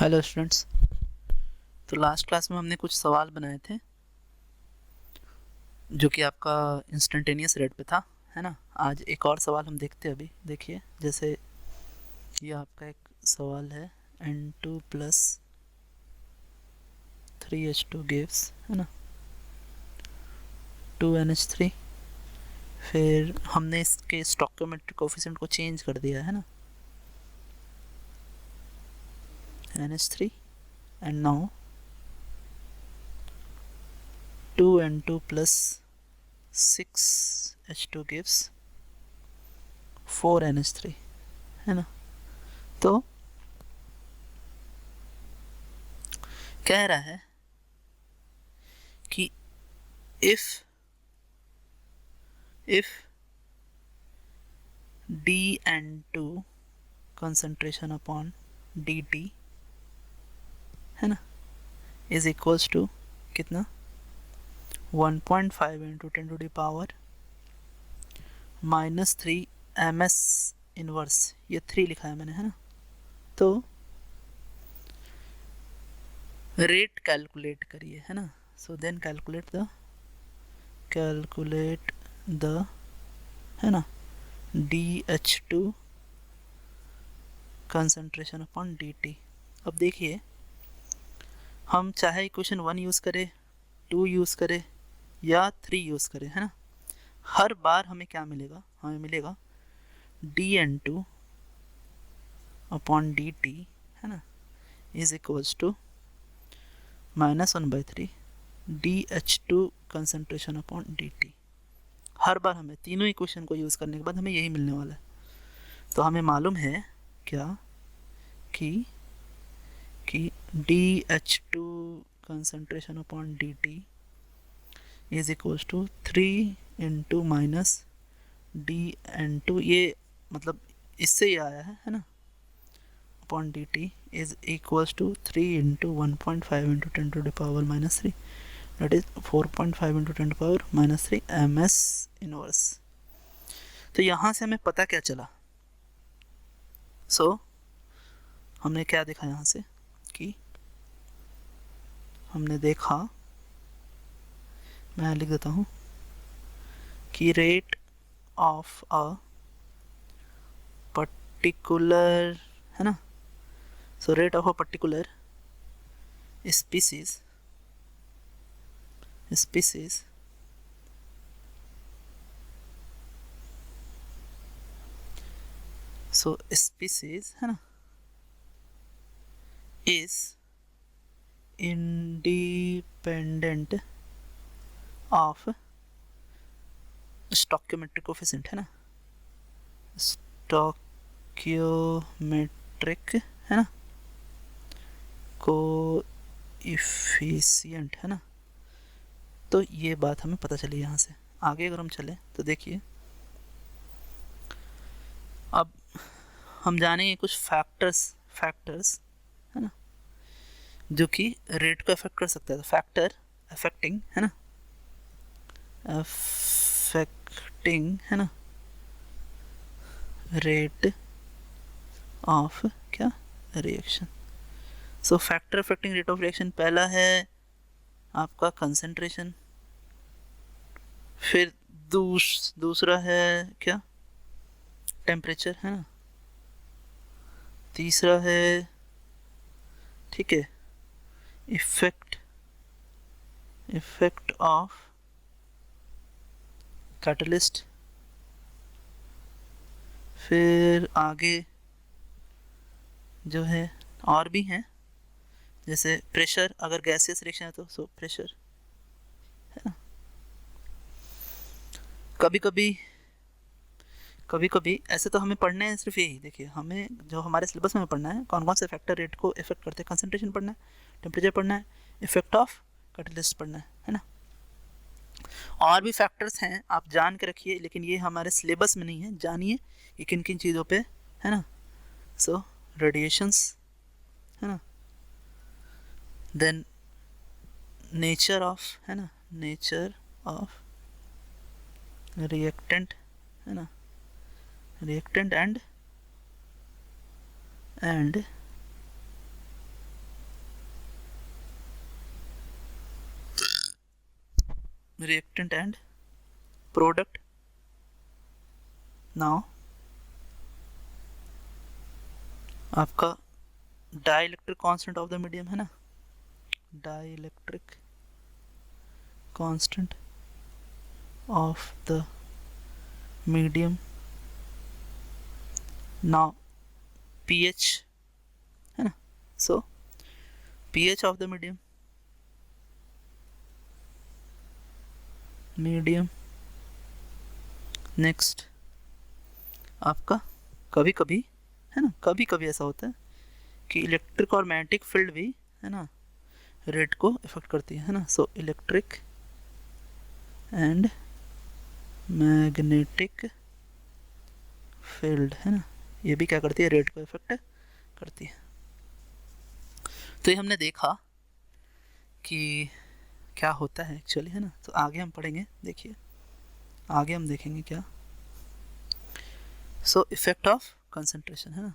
Hello students. तो last class में हमने कुछ सवाल बनाए थे जो कि आपका इंस्टेंटेनियस रेट पे था, है ना। आज एक और सवाल हम देखते हैं। अभी देखिए, जैसे ये आपका एक सवाल है, N2 प्लस 3H2 गिव्स, है ना, 2NH3। फिर हमने इसके स्टोइकियोमेट्रिक कोफिशिएंट को चेंज कर दिया है ना, NH3, and now 2N2 plus 6H2 gives 4NH3, है ना। तो कह रहा है कि if dN2 concentration upon dt, है ना, is equals to कितना 1.5 into 10 to the power -3 ms inverse, ये 3 लिखा है मैंने, है ना। तो रेट कैलकुलेट करिए, है ना। सो देन कैलकुलेट द, है ना, DH2 कंसंट्रेशन अपॉन dt। अब देखिए, हम चाहे इक्वेशन 1 यूज़ करें, 2 यूज़ करें या 3 यूज़ करें, है ना, हर बार हमें क्या मिलेगा, हमें मिलेगा dN2 अपॉन dt, है ना, is equals to -1/3 DH2 concentration upon dt। हर बार हमें तीनों इक्वेशन को यूज़ करने के बाद हमें यही मिलने वाला है। तो हमें मालूम है क्या कि DH2 concentration upon dt is equals to 3 into minus dN2, ये मतलब इससे ही आया है ना, upon dt is equals to 3 into 1.5 into 10 to the power -3, that is 4.5 into 10 to power -3 ms inverse. तो यहाँ से हमें पता क्या चला, हमने क्या देखा यहाँ से कि हमने देखा, मैं लिख देता हूँ कि रेट ऑफ अ पर्टिकुलर, है ना, so rate of a particular species so species, है ना, is independent of stoichiometric coefficient, है ना, stoichiometric, है ना, कोएफिशिएंट, है ना। तो ये बात हमें पता चली। यहाँ से आगे अगर हम चले तो देखिए, अब हम जानेंगे कुछ फैक्टर्स, है ना, जो कि रेट को अफेक्ट कर सकता है। तो फैक्टर अफेक्टिंग, है ना, अफेक्टिंग, है ना, रेट ऑफ क्या reaction. So factor affecting rate of reaction, पहला है आपका कंसंट्रेशन, फिर दूसरा है क्या टेम्परेचर, है ना, तीसरा है, ठीक है, इफेक्ट ऑफ कैटलिस्ट, फिर आगे जो है और भी हैं, जैसे प्रेशर, अगर गैसियस रिएक्शन है तो सो प्रेशर, है ना। कभी कभी ऐसे तो हमें पढ़ना है सिर्फ यही, देखिए हमें जो हमारे सिलेबस में पढ़ना है कौन कौन से फैक्टर रेट को इफेक्ट करते हैं, कंसंट्रेशन पढ़ना है, टेम्परेचर पढ़ना है, इफेक्ट ऑफ कैटलिस्ट पढ़ना है ना। और भी फैक्टर्स हैं, आप जान के रखिए, लेकिन ये हमारे सिलेबस में नहीं है, जानिए कि किन किन चीज़ों पे, है ना। सो रेडिएशंस, है ना, देन नेचर ऑफ, है ना, नेचर ऑफ रिएक्टेंट, है ना, reactant and reactant and product. Now आपका dielectric constant of the medium है ना, dielectric constant of the medium, now pH है ना, सो pH of the medium next आपका कभी कभी है ना, कभी कभी ऐसा होता है कि इलेक्ट्रिक और मैग्नेटिक फील्ड भी है ना रेट को इफेक्ट करती है ना, so electric and magnetic field है ना, ये भी क्या करती है, रेट को इफेक्ट करती है। तो ये हमने देखा कि क्या होता है एक्चुअली है ना, तो आगे हम पढ़ेंगे, देखिए आगे हम देखेंगे क्या, सो इफेक्ट ऑफ कंसंट्रेशन है ना,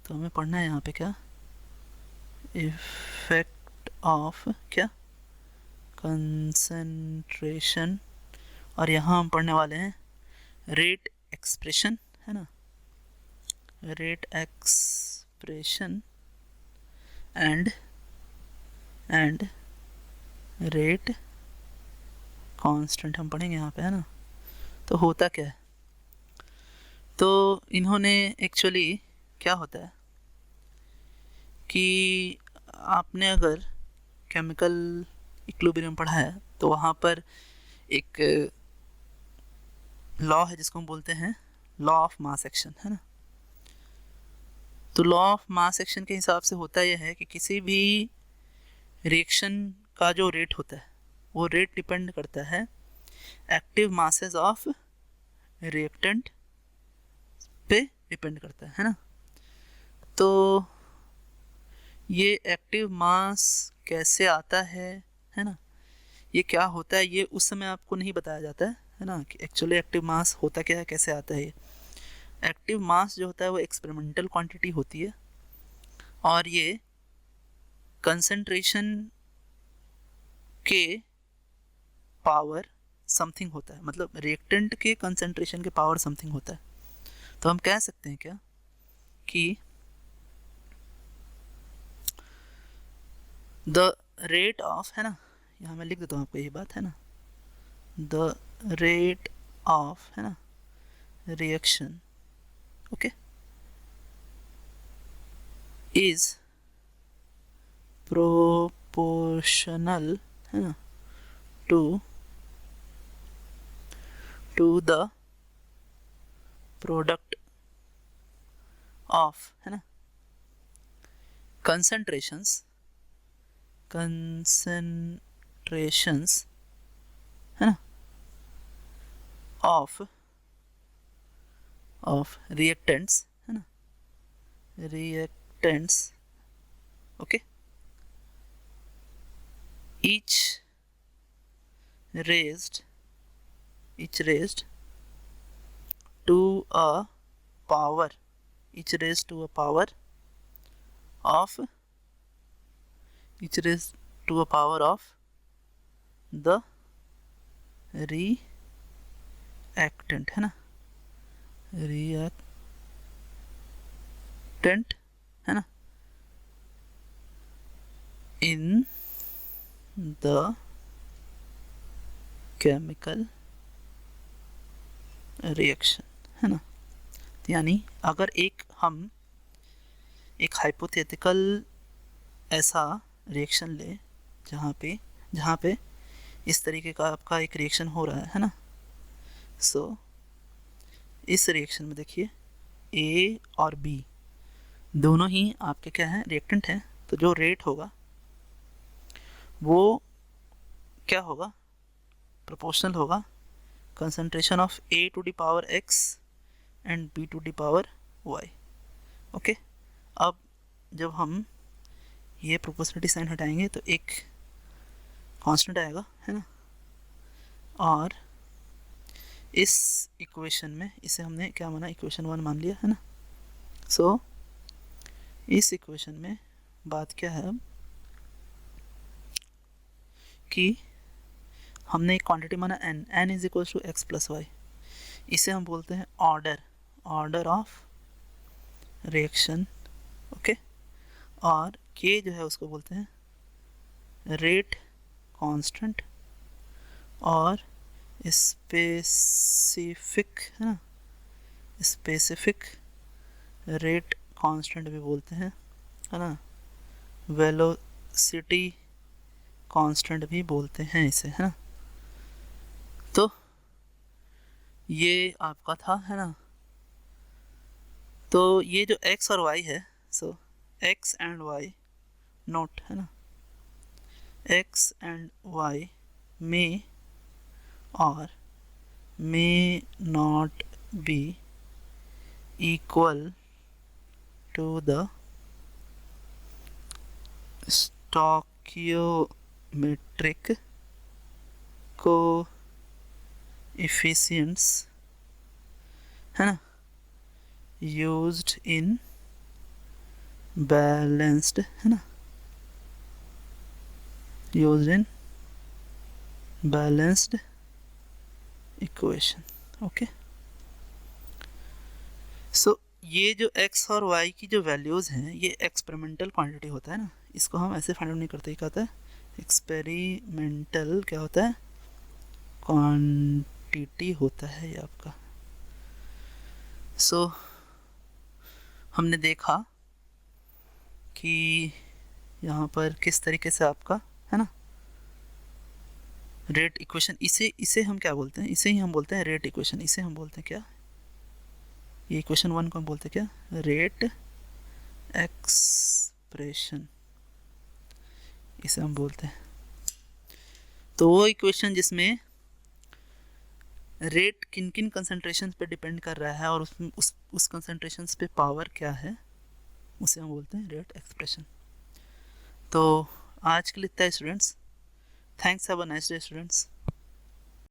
तो हमें पढ़ना है यहाँ पे क्या, इफेक्ट ऑफ क्या, कंसंट्रेशन, और यहाँ हम पढ़ने वाले हैं रेट एक्सप्रेशन है ना, rate expression and rate constant हम पढ़ेंगे यहाँ पे है ना। तो होता क्या है, तो इन्होंने एक्चुअली क्या होता है कि आपने अगर केमिकल इक्विलिब्रियम पढ़ा है तो वहाँ पर एक लॉ है जिसको हम बोलते हैं लॉ ऑफ मास एक्शन है ना। तो लॉ ऑफ मास एक्शन के हिसाब से होता यह है कि किसी भी रिएक्शन का जो रेट होता है वो रेट डिपेंड करता है एक्टिव मासेस ऑफ रिएक्टेंट पे डिपेंड करता है ना। तो ये एक्टिव मास कैसे आता है ना, ये क्या होता है, ये उस समय आपको नहीं बताया जाता है ना कि एक्चुअली एक्टिव मास होता क्या है, कैसे आता है। ये एक्टिव मास जो होता है वो एक्सपेरिमेंटल क्वांटिटी होती है और ये कंसंट्रेशन के पावर समथिंग होता है, मतलब रिएक्टेंट के कंसंट्रेशन के पावर समथिंग होता है। तो हम कह सकते हैं क्या कि द रेट ऑफ है ना, यहाँ मैं लिख देता हूँ आपको यही बात है ना, द रेट ऑफ है ना रिएक्शन ओके इज प्रोपोर्शनल है ना टू द प्रोडक्ट ऑफ है ना concentrations है ना of reactants है ना, reactants okay, each raised to a power of the reactant है ना, reactant है ना in the chemical रिएक्शन है ना। यानी अगर हम एक हाइपोथेटिकल ऐसा रिएक्शन ले जहाँ पे इस तरीके का आपका एक रिएक्शन हो रहा है ना, सो इस रिएक्शन में देखिए ए और बी दोनों ही आपके क्या हैं, रिएक्टेंट हैं। तो जो रेट होगा वो क्या होगा, प्रोपोर्शनल होगा concentration of A to the power X and B to the power Y okay. अब जब हम ये प्रोपोर्शनलिटी साइन हटाएंगे तो एक कांस्टेंट आएगा है ना, और इस इक्वेशन में इसे हमने क्या माना, इक्वेशन 1 मान लिया है ना। सो इस इक्वेशन में बात क्या है अब कि हमने एक क्वांटिटी माना n, n is equal to X plus Y, इसे हम बोलते हैं ऑर्डर ऑफ रिएक्शन, ओके। और k जो है उसको बोलते हैं रेट कांस्टेंट, और स्पेसिफिक है ना, स्पेसिफिक रेट कांस्टेंट भी बोलते हैं, है ना, वेलोसिटी कांस्टेंट भी बोलते हैं इसे, है ना। तो ये आपका था, है ना। तो ये जो x और y है, सो x एंड y नोट, है ना, x and y may or may not be equal to the stoichiometric coefficients, है ना, used in balanced, है ना, used in balanced equation, okay. So ये जो x और y की जो वैल्यूज़ हैं ये एक्सपेरिमेंटल क्वांटिटी होता है ना, इसको हम ऐसे फाइंड आउट नहीं करते, क्या होता है एक्सपेरिमेंटल, क्या होता है क्वांटिटी होता है ये आपका। सो हमने देखा कि यहाँ पर किस तरीके से आपका, है ना, रेट इक्वेशन, इसे हम क्या बोलते हैं, इसे ही हम बोलते हैं रेट इक्वेशन, इसे हम बोलते हैं क्या, ये इक्वेशन 1 को हम बोलते हैं क्या, रेट एक्सप्रेशन, इसे हम बोलते हैं। तो वो इक्वेशन जिसमें रेट किन किन कंसंट्रेशन पे डिपेंड कर रहा है और उस कंसंट्रेशन पे पावर क्या है, उसे हम बोलते हैं रेट एक्सप्रेशन। तो आज के लिए इतना है students, thanks, have a nice day students.